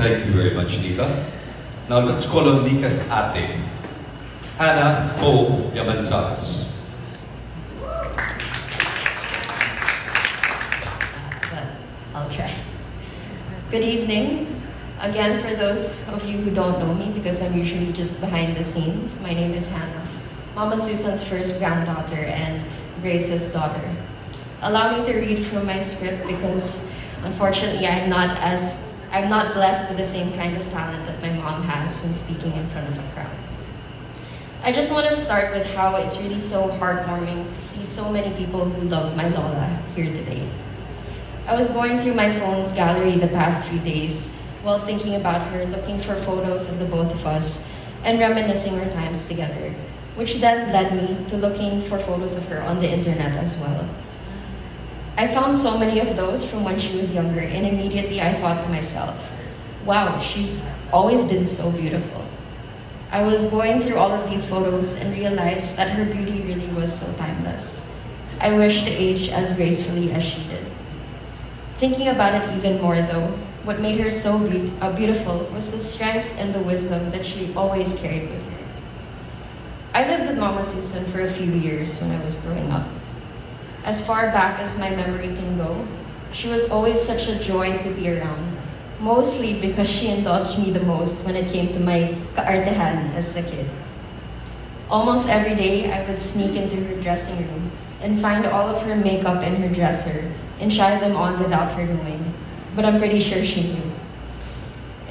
Thank you very much, Nika. Now let's call on Nika's ate, HANNA Poe Llamanzares. I'll try. Good evening. Again, for those of you who don't know me, because I'm usually just behind the scenes, my name is Hannah, Mama Susan's first granddaughter and Grace's daughter. Allow me to read from my script because, unfortunately, I'm not blessed with the same kind of talent that my mom has when speaking in front of a crowd. I just want to start with how it's really so heartwarming to see so many people who love my Lola here today. I was going through my phone's gallery the past few days while thinking about her, looking for photos of the both of us and reminiscing our times together, which then led me to looking for photos of her on the internet as well. I found so many of those from when she was younger, and immediately I thought to myself, wow, she's always been so beautiful. I was going through all of these photos and realized that her beauty really was so timeless. I wish to age as gracefully as she did. Thinking about it even more though, what made her so beautiful was the strength and the wisdom that she always carried with her. I lived with Mama Susan for a few years when I was growing up. As far back as my memory can go, she was always such a joy to be around, mostly because she indulged me the most when it came to my kaartehan as a kid. Almost every day, I would sneak into her dressing room and find all of her makeup in her dresser and try them on without her knowing, but I'm pretty sure she knew.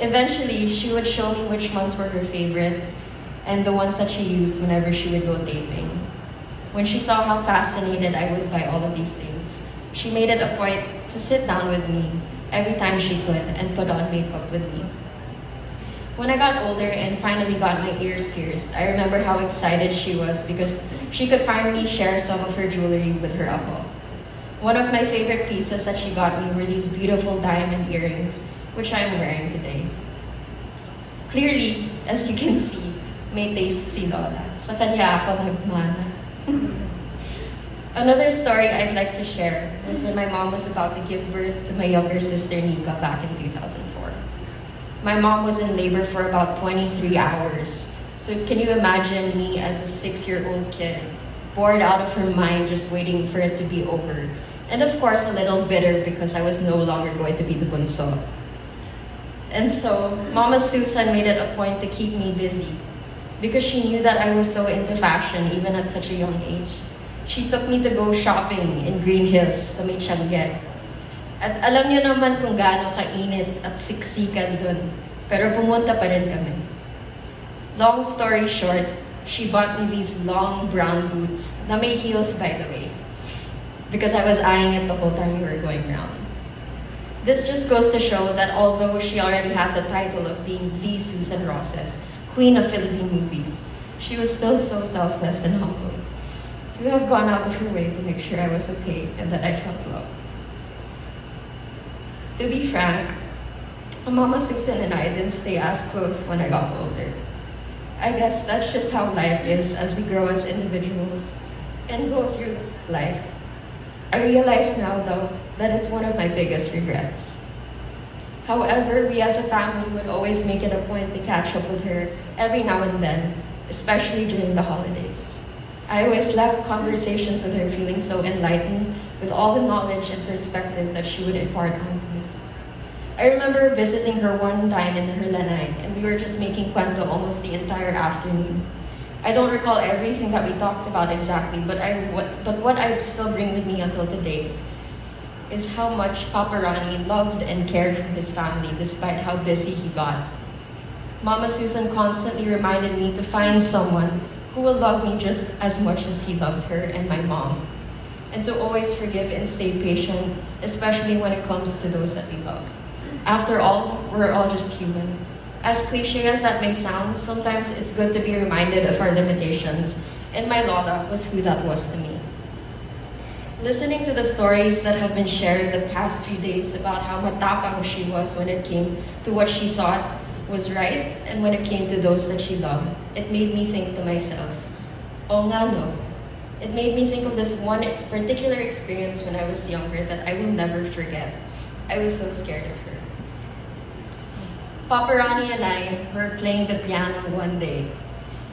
Eventually, she would show me which ones were her favorite and the ones that she used whenever she would go taping. When she saw how fascinated I was by all of these things, she made it a point to sit down with me every time she could and put on makeup with me. When I got older and finally got my ears pierced, I remember how excited she was because she could finally share some of her jewelry with her APO. One of my favorite pieces that she got me were these beautiful diamond earrings, which I'm wearing today. Clearly, as you can see, may taste si Lola. Sa kanya ako nagmana. Another story I'd like to share was when my mom was about to give birth to my younger sister Nika back in 2004. My mom was in labor for about 23 hours. So can you imagine me as a 6-year-old kid, bored out of her mind just waiting for it to be over. And of course, a little bitter because I was no longer going to be the bunso. And so, Mama Susan made it a point to keep me busy because she knew that I was so into fashion even at such a young age. She took me to go shopping in Green Hills sa may Tiangge. At alam niyo naman kung gaano kainit at siksikan dun, pero pumunta pa rin kami. Long story short, she bought me these long brown boots na may heels, by the way, because I was eyeing it the whole time we were going around. This just goes to show that although she already had the title of being the Susan Roces, Queen of Philippine movies, she was still so selfless and humble. To have gone out of her way to make sure I was okay and that I felt loved. To be frank, Mama Susan and I didn't stay as close when I got older. I guess that's just how life is as we grow as individuals and go through life. I realize now, though, that it's one of my biggest regrets. However, we as a family would always make it a point to catch up with her every now and then, especially during the holidays. I always left conversations with her feeling so enlightened with all the knowledge and perspective that she would impart onto me. I remember visiting her one time in her lanai, and we were just making kwento almost the entire afternoon. I don't recall everything that we talked about exactly, but what I still bring with me until today is how much Papa Ronnie loved and cared for his family despite how busy he got. Mama Susan constantly reminded me to find someone who will love me just as much as he loved her and my mom, and to always forgive and stay patient, especially when it comes to those that we love. After all, we're all just human. As cliche as that may sound, sometimes it's good to be reminded of our limitations, and my Lola was who that was to me. Listening to the stories that have been shared the past few days about how matapang she was when it came to what she thought was right and when it came to those that she loved, it made me think to myself, oh nga no. It made me think of this one particular experience when I was younger that I will never forget. I was so scared of her. Papa Ronnie and I were playing the piano one day,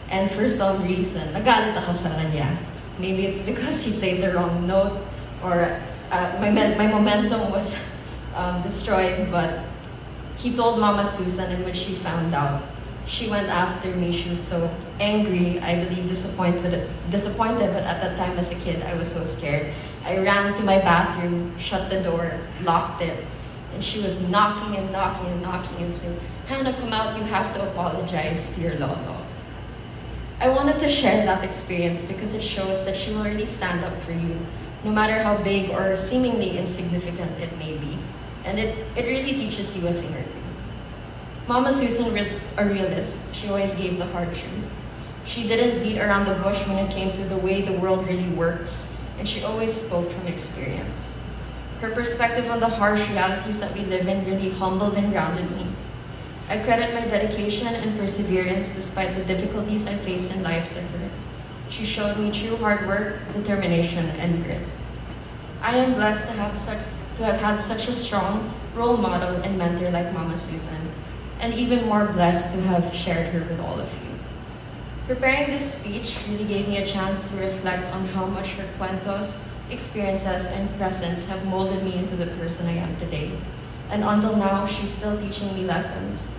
and for some reason, nagalit ako sa kanya. Maybe it's because he played the wrong note, or my momentum was destroyed, but he told Mama Susan, and when she found out, she went after me. She was so angry, I believe disappointed, but at that time as a kid, I was so scared. I ran to my bathroom, shut the door, locked it, and she was knocking and knocking and knocking and saying, "Hannah, come out, you have to apologize to your lolo." I wanted to share that experience because it shows that she will really stand up for you, no matter how big or seemingly insignificant it may be. And it really teaches you a thing or two. Mama Susan was a realist. She always gave the hard truth. She didn't beat around the bush when it came to the way the world really works, and she always spoke from experience. Her perspective on the harsh realities that we live in really humbled and grounded me. I credit my dedication and perseverance despite the difficulties I faced in life to her. She showed me true hard work, determination, and grit. I am blessed to have had such a strong role model and mentor like Mama Susan, and even more blessed to have shared her with all of you. Preparing this speech really gave me a chance to reflect on how much her cuentos, experiences, and presence have molded me into the person I am today. And until now, she's still teaching me lessons.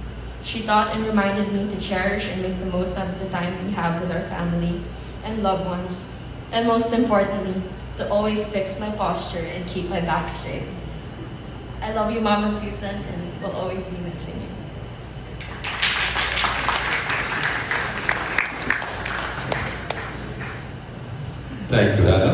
She taught and reminded me to cherish and make the most out of the time we have with our family and loved ones, and most importantly, to always fix my posture and keep my back straight. I love you, Mama Susan, and will always be missing you. Thank you, Hannah.